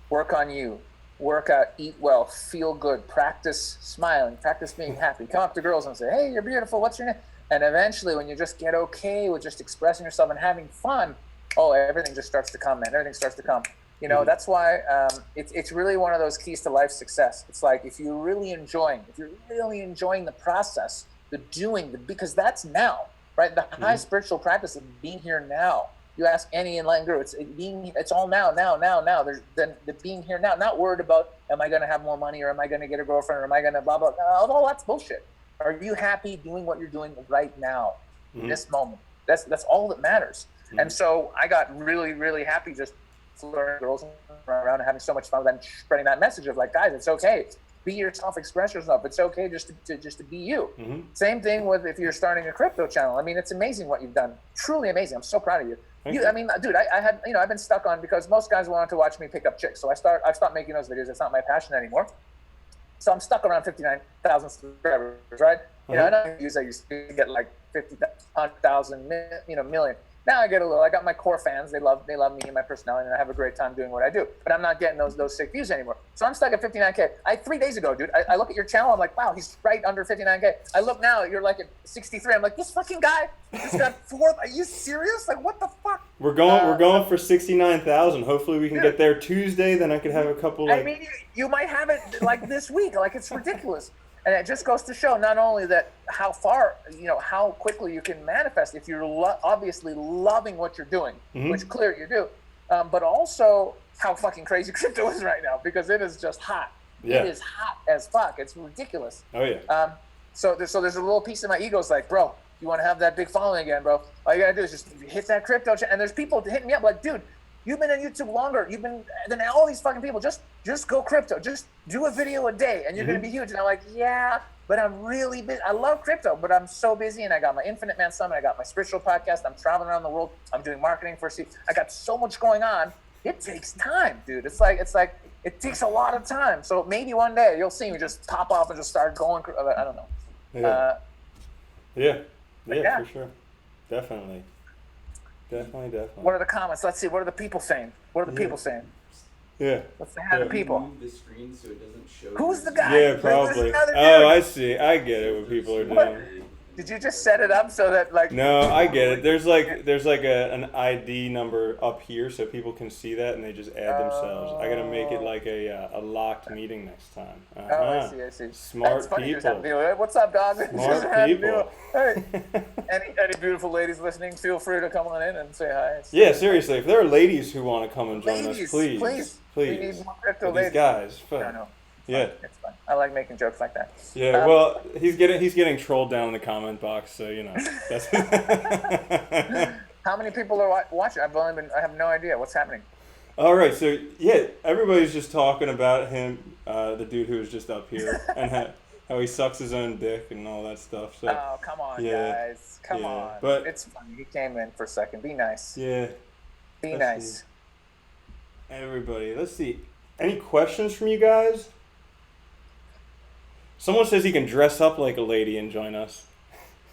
work on you. Work out, eat well, feel good, practice smiling, practice being happy. Come up to girls and say, hey, you're beautiful, what's your name? And eventually, when you just get okay with just expressing yourself and having fun, everything just starts to come, man. Everything starts to come. You know, that's why it's really one of those keys to life success. It's like if you're really enjoying the process, the doing, because that's now, right? The high spiritual practice of being here now. You ask any enlightened guru, it's all now. There's the being here now, not worried about, am I going to have more money or am I going to get a girlfriend or am I going to blah, blah, blah. All that's bullshit. Are you happy doing what you're doing right now, in this moment? That's all that matters. And so I got really, really happy just learning girls around and having so much fun and spreading that message of guys, it's okay. Be yourself, express yourself. It's okay just to be you. Same thing with if you're starting a crypto channel. I mean, it's amazing what you've done. Truly amazing. I'm so proud of you. I mean, dude, I had, I've been stuck on, because most guys wanted to watch me pick up chicks. So I've stopped making those videos. It's not my passion anymore. So I'm stuck around 59,000 subscribers, right? I don't use, I used to get 50, 100,000, million. Now I got my core fans. They love me and my personality, and I have a great time doing what I do. But I'm not getting those sick views anymore. So I'm stuck at 59K. 3 days ago, dude, I look at your channel. I'm like, wow, he's right under 59K. I look now, you're at 63. I'm like, this fucking guy just got 4. Are you serious? What the fuck? We're going for 69,000. Hopefully we can get there Tuesday. Then I could have a couple. I mean, you might have it this week. It's ridiculous. And it just goes to show not only that how far, how quickly you can manifest if you're obviously loving what you're doing, which clearly you do, but also how fucking crazy crypto is right now, because it is just hot. Yeah. It is hot as fuck. It's ridiculous. Oh yeah. So there's a little piece of my ego's like, bro, you want to have that big following again, bro? All you gotta do is just hit that crypto. And there's people hitting me up like, dude, you've been on YouTube longer. You've been than all these fucking people. Just go crypto. Just do a video a day, and you're gonna be huge. And I'm like, yeah, but I'm really busy. I love crypto, but I'm so busy. And I got my Infinite Man Summit. I got my spiritual podcast. I'm traveling around the world. I'm doing marketing for CEEK. I got so much going on. It takes time, dude. It's like it takes a lot of time. So maybe one day you'll see me just pop off and just start going. I don't know. Yeah. Yeah, for sure. Definitely. What are the comments? Let's see. What are the people saying? What are the people saying? Yeah. Let's say hi to people. Move the screen so it doesn't show. Who's the guy? Yeah, probably. Oh, I see. I get it. What people are doing. Did you just set it up so that like? No, I get it. There's like an ID number up here, so people can see that, and they just add themselves. I gotta make it like a locked meeting next time. Oh, I see. Smart people. people. What's up, dog? Smart people. Hey, any beautiful ladies listening, feel free to come on in and say hi. Yeah, seriously. If there are ladies who want to come and join us, please. We need more crypto These ladies. guys. I know. Yeah. It's fun. I like making jokes like that. Yeah, well, he's getting trolled down in the comment box, so you know. That's How many people are watching? I have no idea what's happening. All right, so yeah, everybody's just talking about him, the dude who was just up here, and how he sucks his own dick and all that stuff. So. Oh, come on, guys. Come on. But it's funny. He came in for a second. Be nice. Yeah. Be nice. See. Everybody, let's see. Any questions from you guys? Someone says he can dress up like a lady and join us.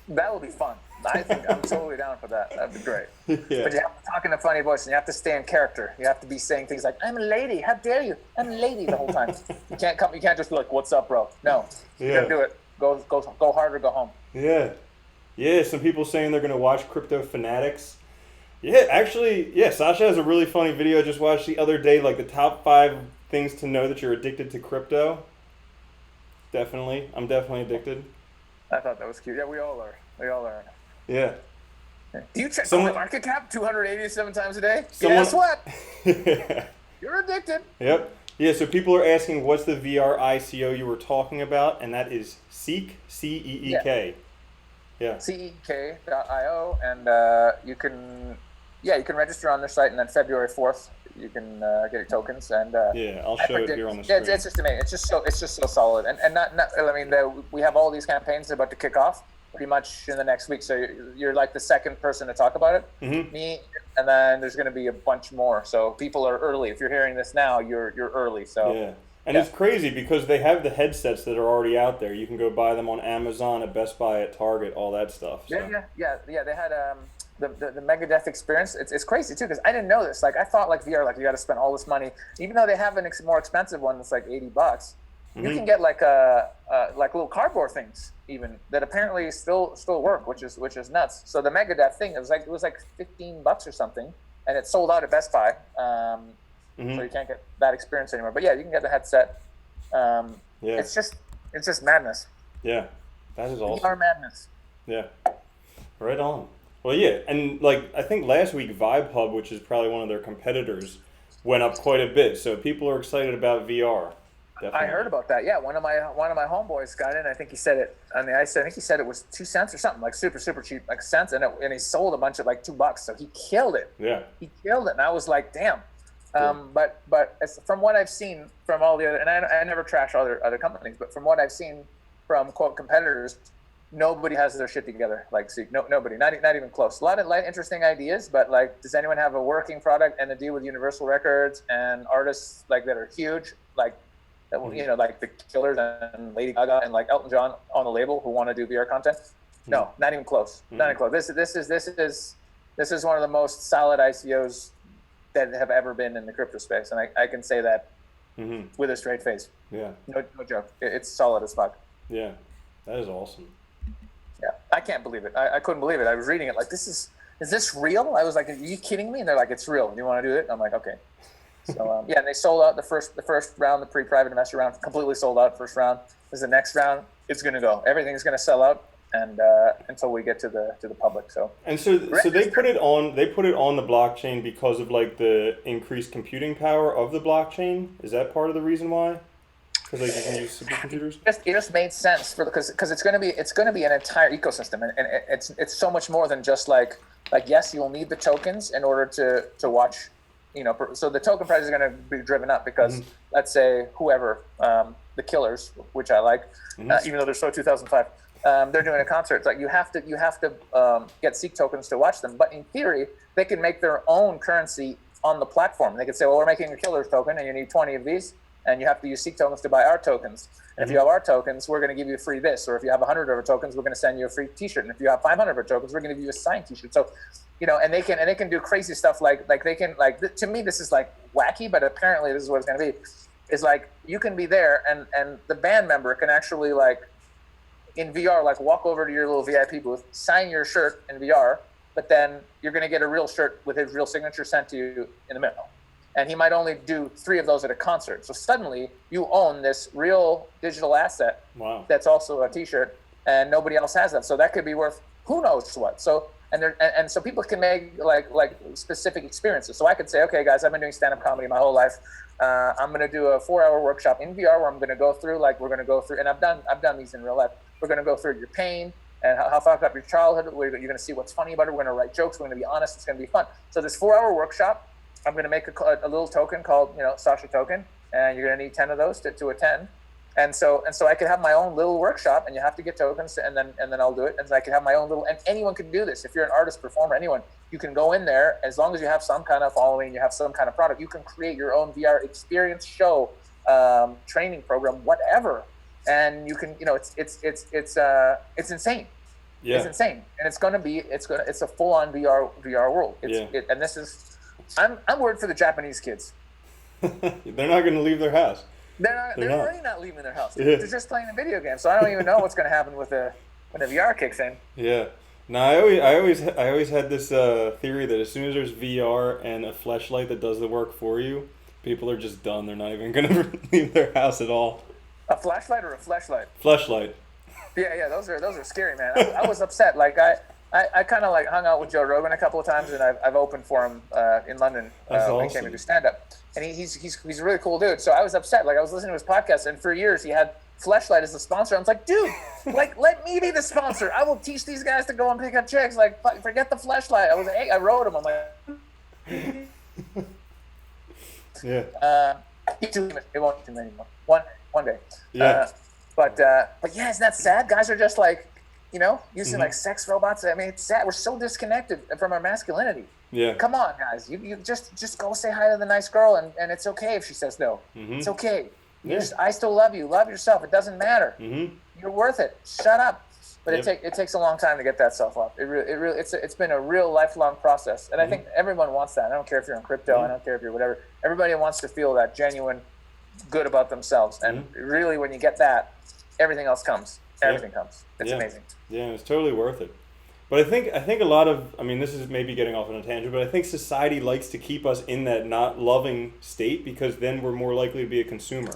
That would be fun. I think I'm totally down for that. That'd be great. Yeah. But you have to talk in a funny voice, and you have to stay in character. You have to be saying things like, "I'm a lady. How dare you? I'm a lady" the whole time. You can't come. You can't just be like, "What's up, bro?" No. You gotta do it. Go hard or go home. Yeah. Yeah. Some people saying they're gonna watch Crypto Fanatics. Yeah, actually, yeah. Sasha has a really funny video I just watched the other day, like the top 5 things to know that you're addicted to crypto. Definitely. I'm definitely addicted. I thought that was cute. Yeah, we all are. Yeah. Do you check the market cap 287 times a day? Someone... Guess what? You're addicted. Yep. Yeah, so people are asking what's the VR ICO you were talking about, and that is CEEK, CEEK. Yeah. CEEK.io, and you can register on their site, and then February 4th you can get your tokens. And yeah, I'll show it here on the screen. It's just amazing. It's just so solid, and not I mean we have all these campaigns about to kick off pretty much in the next week. So you're like the second person to talk about it. Mm-hmm. Me, and then there's going to be a bunch more. So people are early. If you're hearing this now, you're early. So yeah. And it's crazy because they have the headsets that are already out there. You can go buy them on Amazon, at Best Buy, at Target, all that stuff. So. Yeah. They had the Megadeth experience. It's crazy too because I didn't know this. Like I thought like VR, like you got to spend all this money, even though they have a more expensive one that's like $80. Mm-hmm. You can get like like little cardboard things even that apparently still work, which is nuts. So the Megadeth thing, it was like $15 or something, and it sold out at Best Buy. So you can't get that experience anymore. But yeah, you can get the headset. It's just madness. Yeah, that is awesome. VR madness. Yeah, right on. Well, yeah, and like I think last week Vibe Hub, which is probably one of their competitors, went up quite a bit. So people are excited about VR. Definitely. I heard about that. Yeah, one of my homeboys got in. I think he said it on the ice. I think he said it was 2 cents or something, like super cheap, like cents, and he sold a bunch at like $2. So he killed it. Yeah, he killed it, and I was like, damn. But from what I've seen from all the other, and I never trash other companies, but from what I've seen from quote competitors, nobody has their shit together like CEEK. Nobody, not even close. A lot of interesting ideas, but like, does anyone have a working product and a deal with Universal Records and artists like that are huge, like like the Killers and Lady Gaga and like Elton John on the label who want to do VR content? No, not even close. Not even close. This is one of the most solid ICOs that have ever been in the crypto space, and I can say that with a straight face. Yeah. No joke. It's solid as fuck. Yeah, that is awesome. Yeah, I can't believe it. I couldn't believe it. I was reading it like, is this real? I was like, are you kidding me? And they're like, it's real. Do you want to do it? I'm like, okay. So and they sold out the first round, the pre-private investor round, completely sold out first round. This is the next round. It's going to go. Everything's going to sell out. And until we get to the public, so so they put it on the blockchain because of like the increased computing power of the blockchain. Is that part of the reason why? Because like you can use supercomputers. It just made sense for because it's going to be an entire ecosystem, and it's so much more than just like yes, you'll need the tokens in order to watch, so the token price is going to be driven up because let's say whoever the Killers, which I like, even though they're so 2005, they're doing a concert. It's like you have to get CEEK tokens to watch them, but in theory they can make their own currency on the platform. They could say, well, we're making a Killers token, and you need 20 of these. And you have to use CEEK tokens to buy our tokens. And if you have our tokens, we're going to give you free this. Or if you have 100 of our tokens, we're going to send you a free T-shirt. And if you have 500 of our tokens, we're going to give you a signed T-shirt. So, and they can do crazy stuff like they can to me this is like wacky, but apparently this is what it's going to be. Is like you can be there and the band member can actually like in VR like walk over to your little VIP booth, sign your shirt in VR, but then you're going to get a real shirt with his real signature sent to you in the mail. And he might only do 3 of those at a concert. So suddenly you own this real digital asset that's also a T-shirt, and nobody else has that. So that could be worth who knows what. So and so people can make like specific experiences. So I could say, okay, guys, I've been doing stand-up comedy my whole life. I'm going to do a 4-hour workshop in VR where I'm going to go through and I've done these in real life. We're going to go through your pain and how fucked up your childhood. You're going to see what's funny about it. We're going to write jokes. We're going to be honest. It's going to be fun. So this 4-hour workshop, I'm going to make a little token called, Sasha token, and you're going to need 10 of those to attend. And so I could have my own little workshop, and you have to get tokens, and then I'll do it. And I can have my own little, and anyone can do this. If you're an artist, performer, anyone, you can go in there as long as you have some kind of following, you have some kind of product. You can create your own VR experience, show, training program, whatever, and you can, it's insane. Yeah. It's insane, and it's a full-on VR world. And this is. I'm worried for the Japanese kids. They're not going to leave their house. They're already not leaving their house. They're just playing a video game. So I don't even know what's going to happen when the VR kicks in. Yeah. No, I always had this theory that as soon as there's VR and a fleshlight that does the work for you, people are just done. They're not even going to leave their house at all. A flashlight or a fleshlight? Fleshlight. Yeah. Those are scary, man. I was upset. Like I kind of like hung out with Joe Rogan a couple of times, and I've opened for him in London when he came to do stand up, and he's a really cool dude. So I was upset. Like I was listening to his podcast, and for years he had Fleshlight as the sponsor. I was like, dude, like let me be the sponsor. I will teach these guys to go and pick up chicks. Like forget the Fleshlight. I wrote him. I'm like, yeah. It won't do anymore. One day. Yeah. But yeah, isn't that sad? Guys are just like. Using like sex robots. I mean, it's sad. We're so disconnected from our masculinity. Yeah. Come on, guys. You just go say hi to the nice girl, and it's okay if she says no. It's okay. I still love you. Love yourself. It doesn't matter. You're worth it. Shut up. But it takes a long time to get that self up. It's been a real lifelong process, and I think everyone wants that. I don't care if you're in crypto. I don't care if you're whatever. Everybody wants to feel that genuine good about themselves, and really, when you get that, everything else comes. Everything comes. It's amazing. Yeah, it's totally worth it. But I think a lot of, this is maybe getting off on a tangent, but I think society likes to keep us in that not loving state because then we're more likely to be a consumer.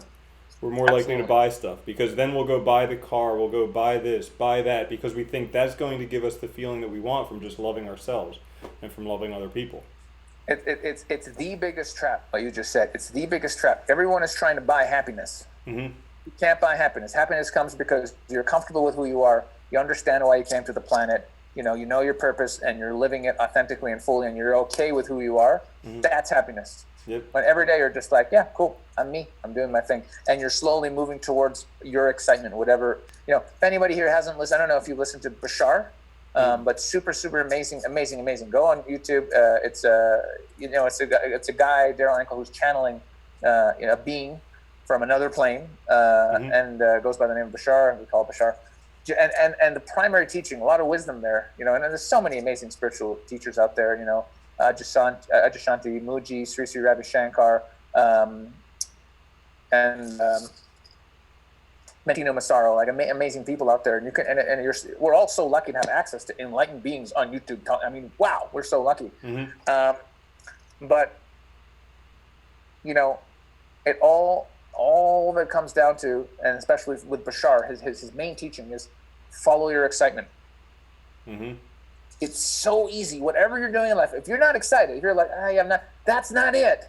We're more likely to buy stuff because then we'll go buy the car, we'll go buy this, buy that, because we think that's going to give us the feeling that we want from just loving ourselves and from loving other people. It's the biggest trap, like you just said. It's the biggest trap. Everyone is trying to buy happiness. You can't buy happiness. Happiness comes because you're comfortable with who you are. You understand why you came to the planet. You know your purpose, and you're living it authentically and fully, and you're okay with who you are. That's happiness. Yep. But every day you're just like, yeah, cool. I'm me. I'm doing my thing. And you're slowly moving towards your excitement, whatever. If anybody here hasn't listened, I don't know if you listened to Bashar, but super, super amazing. Go on YouTube. It's a guy, Daryl Ankle, who's channeling a being from another plane, and goes by the name of Bashar. We call it Bashar. And the primary teaching, a lot of wisdom there, and there's so many amazing spiritual teachers out there, Ajashanti Muji, Sri Sri Ravi Shankar, and Mentino Massaro, like amazing people out there. And we're all so lucky to have access to enlightened beings on YouTube. I mean, wow, we're so lucky. But it all that comes down to, and especially with Bashar, his main teaching is follow your excitement. It's so easy. Whatever you're doing in life, if you're not excited, if you're like, I'm not, that's not it.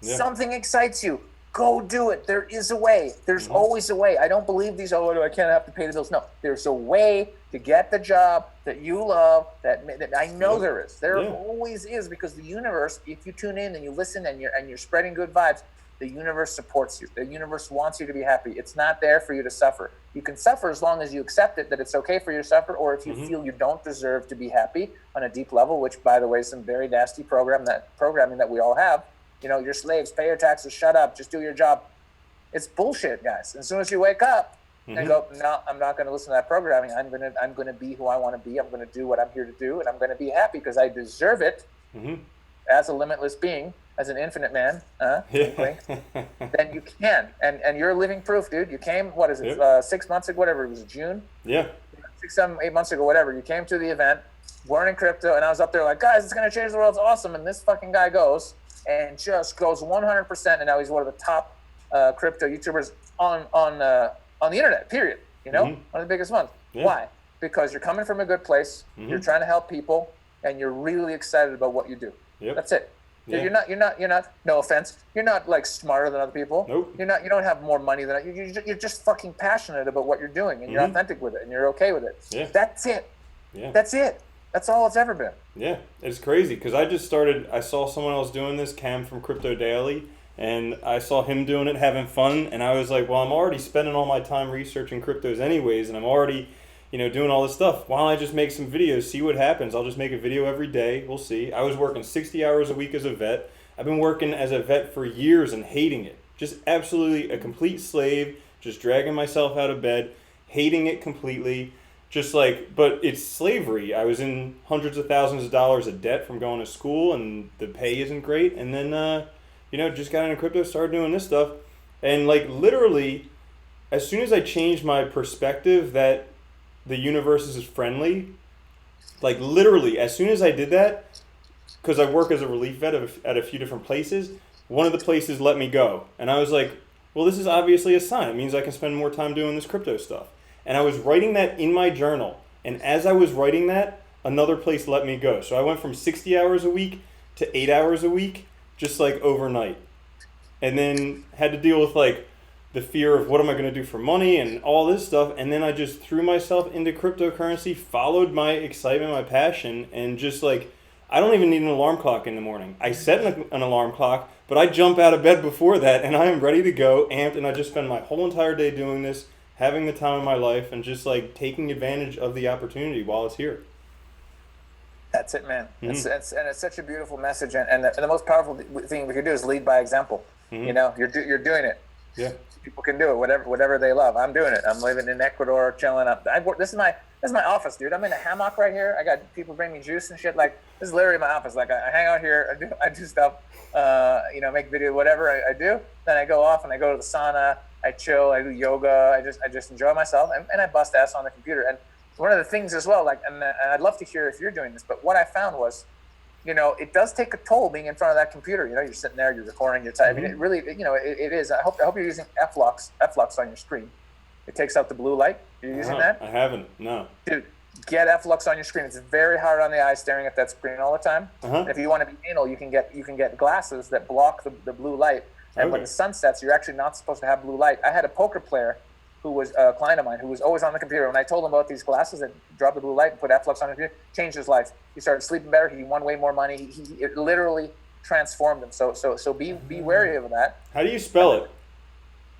Something excites you. Go do it. There is a way. There's always a way. I don't believe these, I can't have to pay the bills. No, there's a way to get the job that you love, that I know there is. There always is, because the universe, if you tune in and you listen and you're spreading good vibes, the universe supports you. The universe wants you to be happy. It's not there for you to suffer. You can suffer as long as you accept it, that it's okay for you to suffer, or if you feel you don't deserve to be happy on a deep level, which, by the way, is some very nasty programming that we all have. You know, you're slaves, pay your taxes, shut up, just do your job. It's bullshit, guys. As soon as you wake up and go, no, I'm not going to listen to that programming. I'm going to be who I want to be. I'm going to do what I'm here to do, and I'm going to be happy because I deserve it as a limitless being, as an infinite man. Then you can, and you're living proof, dude. You came, 6 months ago, whatever, it was June? Yeah. 6, 7, 8 months ago, whatever. You came to the event, weren't in crypto, and I was up there like, guys, it's going to change the world. It's awesome. And this fucking guy goes and just goes 100%, and now he's one of the top crypto YouTubers on the internet, period. You know, one of the biggest ones. Yeah. Why? Because you're coming from a good place, you're trying to help people, and you're really excited about what you do. Yep. That's it. Yeah. You're not, no offense, you're not like smarter than other people. Nope. You don't have more money than you're just fucking passionate about what you're doing, and you're authentic with it, and you're okay with it. Yeah. That's it. Yeah. That's it. That's all it's ever been. Yeah, it's crazy because I saw someone else doing this, Cam from Crypto Daily, and I saw him doing it, having fun, and I was like, well, I'm already spending all my time researching cryptos anyways, and I'm already, doing all this stuff. Why don't I just make some videos, see what happens? I'll just make a video every day. We'll see. I was working 60 hours a week as a vet. I've been working as a vet for years and hating it. Just absolutely a complete slave, just dragging myself out of bed, hating it completely. But it's slavery. I was in hundreds of thousands of dollars of debt from going to school, and the pay isn't great. And then, just got into crypto, started doing this stuff. And literally, as soon as I changed my perspective that the universe is friendly, literally, as soon as I did that, because I work as a relief vet at a few different places, one of the places let me go. And I was like, well, this is obviously a sign. It means I can spend more time doing this crypto stuff. And I was writing that in my journal. And as I was writing that, another place let me go. So I went from 60 hours a week to 8 hours a week, just overnight. And then had to deal with the fear of what am I going to do for money and all this stuff. And then I just threw myself into cryptocurrency, followed my excitement, my passion, and just I don't even need an alarm clock in the morning. I set an alarm clock, but I jump out of bed before that and I am ready to go, amped, and I just spend my whole entire day doing this, having the time of my life, and just taking advantage of the opportunity while it's here. That's it, man. It's such a beautiful message, and the most powerful thing we can do is lead by example. You're doing it. Yeah. People can do it, whatever they love. I'm doing it. I'm living in Ecuador, chilling up. This is my office, dude. I'm in a hammock right here. I got people bring me juice and shit. This is literally my office. I hang out here. I do stuff. Make video, whatever I do. Then I go off and I go to the sauna. I chill. I do yoga. I just enjoy myself, and I bust ass on the computer. And one of the things as well, and I'd love to hear if you're doing this, but what I found was, it does take a toll being in front of that computer. You're sitting there, you're recording, you're typing. It really, it is. I hope you're using Flux on your screen. It takes out the blue light. You're using that? I haven't. No. Dude, get Flux on your screen. It's very hard on the eye staring at that screen all the time. And if you want to be anal, you can get glasses that block the blue light. And when the sun sets, you're actually not supposed to have blue light. I had a poker player who was a client of mine who was always on the computer. When I told him about these glasses that drop the blue light and put Flux on his computer, changed his life. He started sleeping better. He won way more money. It literally transformed him. So be wary of that. How do you spell it?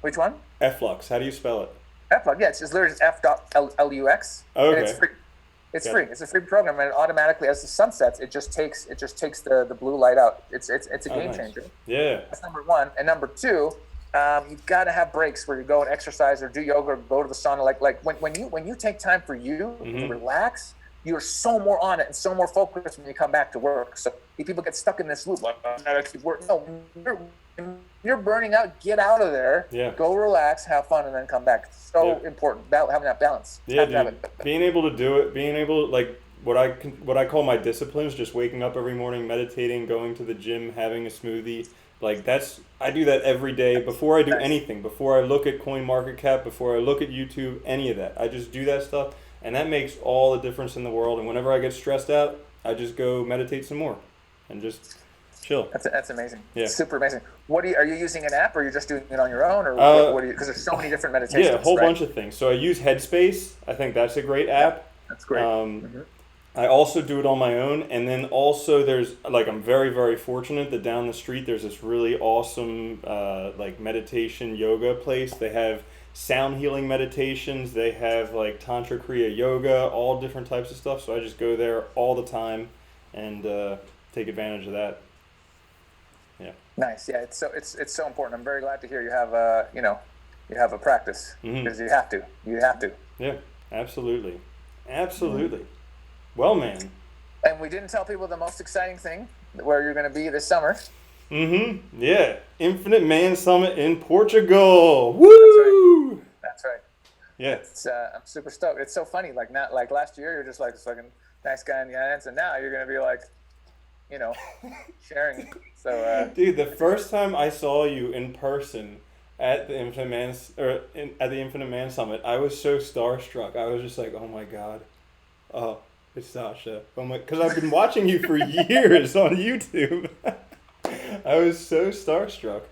Which one? Flux. How do you spell it? Flux. Yeah, it's literally F.LUX. Okay. And it's free. It's free. It's a free program, and automatically, as the sun sets, it just takes the blue light out. It's a game changer. Yeah. That's number one. And number two, you've got to have breaks where you go and exercise or do yoga or go to the sauna. When you take time for you to relax, you're so more on it and so more focused when you come back to work. So people get stuck in this loop. I gotta keep working. No, you're burning out. Get out of there. Yeah. Go relax, have fun, and then come back. It's so important. Having that balance. Yeah, dude. Being able to do it. Being able to what I call my disciplines. Just waking up every morning, meditating, going to the gym, having a smoothie. I do that every day before I do anything. Before I look at CoinMarketCap. Before I look at YouTube. Any of that. I just do that stuff, and that makes all the difference in the world. And whenever I get stressed out, I just go meditate some more, and just chill. That's amazing. Yeah. Super amazing. Are you using an app, or are you just doing it on your own, or what do you? Because there's so many different meditations. Yeah, a whole right? bunch of things. So I use Headspace. I think that's a great app. That's great. I also do it on my own, and then also there's I'm very, very fortunate that down the street there's this really awesome meditation yoga place. They have sound healing meditations. They have Tantra Kriya yoga, all different types of stuff. So I just go there all the time and take advantage of that. Yeah. Nice. Yeah, it's so important. I'm very glad to hear you have you have a practice, because you have to. You have to. Yeah, absolutely. Well, man. And we didn't tell people the most exciting thing, where you're going to be this summer. Yeah. Infinite Man Summit in Portugal. Woo! That's right. Yeah. I'm super stoked. It's so funny. Like last year, you're just this fucking nice guy in the audience, and now you're going to be sharing. So, dude, the first time I saw you in person at the Infinite Man Summit, I was so starstruck. I was just like, oh my god. Oh. It's Sasha. Because I've been watching you for years on YouTube. I was so starstruck.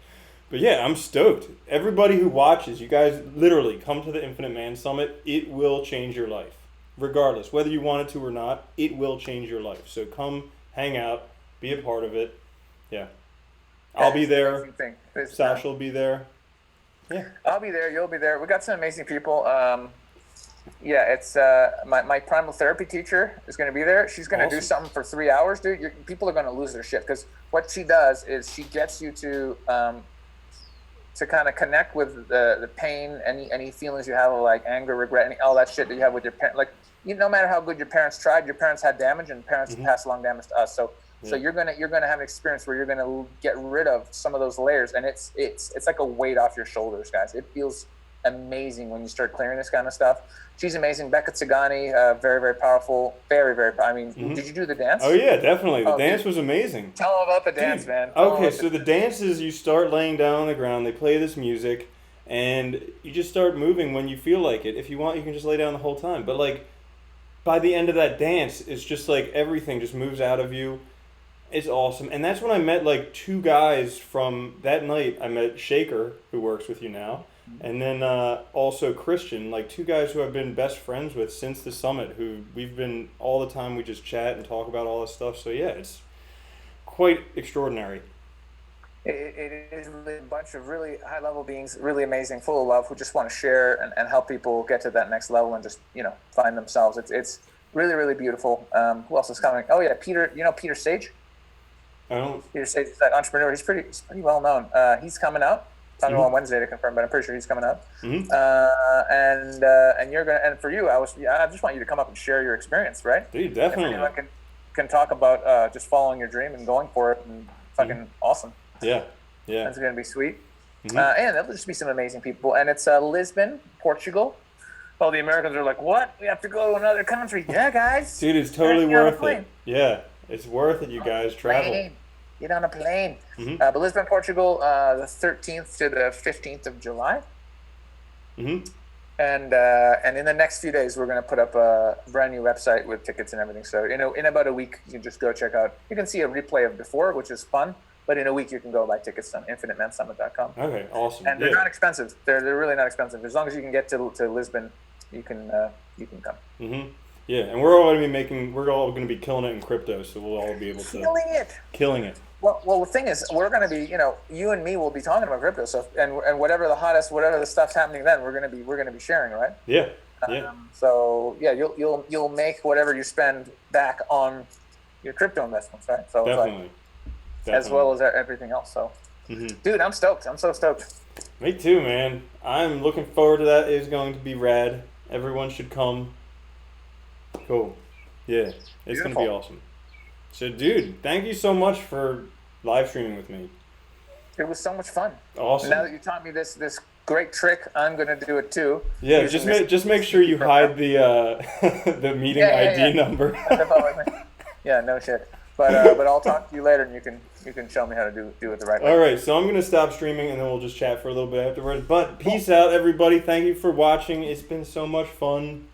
But yeah, I'm stoked. Everybody who watches, you guys literally come to the Infinite Man Summit. It will change your life. Regardless, whether you want it to or not, it will change your life. So come, hang out, be a part of it. Yeah. I'll be there. Sasha will be there. Yeah. I'll be there. You'll be there. We got some amazing people. Yeah, it's my primal therapy teacher is going to be there. She's going to do something for 3 hours, dude. People are going to lose their shit, because what she does is she gets you to kind of connect with the pain, any feelings you have of anger, regret, all that shit that you have with your parents. No matter how good your parents tried, your parents had damage, and parents pass along damage to us. So you're gonna have an experience where you're gonna get rid of some of those layers, and it's like a weight off your shoulders, guys. It feels amazing when you start clearing this kind of stuff. She's amazing. Becca Tsagani, very, very powerful. Very, very. I mean, did you do the dance? Oh yeah, definitely. The dance was amazing. Tell them about the dance, man. Okay, so the dance is you start laying down on the ground. They play this music, and you just start moving when you feel like it. If you want, you can just lay down the whole time. But by the end of that dance, it's just everything just moves out of you. It's awesome. And that's when I met two guys from that night. I met Shaker, who works with you now. And then also Christian, two guys who I've been best friends with since the summit, who we've been all the time, we just chat and talk about all this stuff. So yeah, it's quite extraordinary. It is really a bunch of really high level beings, really amazing, full of love, who just want to share and help people get to that next level and just, find themselves. It's really, really beautiful. Who else is coming? Oh yeah, Peter, Peter Sage? I don't. Peter Sage is that entrepreneur. He's pretty well known. He's coming out. I'm on Wednesday to confirm, but I'm pretty sure he's coming up. And you're gonna, and for you, I just want you to come up and share your experience, right? Dude, definitely. If anyone can talk about just following your dream and going for it, and fucking awesome. Yeah. That's gonna be sweet. And there'll just be some amazing people, and it's Lisbon, Portugal. All the Americans are like, "What? We have to go to another country?" Yeah, guys. Dude, it's totally worth it. Yeah, it's worth it. You guys travel. Get on a plane. But Lisbon, Portugal, the 13th to the 15th of July. And in the next few days, we're going to put up a brand new website with tickets and everything. So in about a week, you can just go check out. You can see a replay of before, which is fun. But in a week, you can go buy tickets on infinitemanssummit.com. Okay, awesome. And they're not expensive. They're really not expensive. As long as you can get to Lisbon, you can come. Yeah, and we're all going to be killing it in crypto, so we'll all be able to killing it. Well, the thing is, we're going to be, you and me will be talking about crypto stuff, and whatever the stuff's happening then, we're going to be sharing, right? Yeah. So yeah, you'll make whatever you spend back on your crypto investments, right? So definitely. As well as everything else. So, dude, I'm stoked. I'm so stoked. Me too, man. I'm looking forward to that. It's going to be rad. Everyone should come. Cool. Yeah, it's going to be awesome. So, dude, thank you so much for live streaming with me. It was so much fun. Awesome. Now that you taught me this great trick, I'm going to do it too. Yeah, just make sure you hide the the meeting ID number. Yeah, no shit. But I'll talk to you later, and you can show me how to do it the right way. All right, so I'm going to stop streaming, and then we'll just chat for a little bit afterwards. But peace out, everybody. Thank you for watching. It's been so much fun.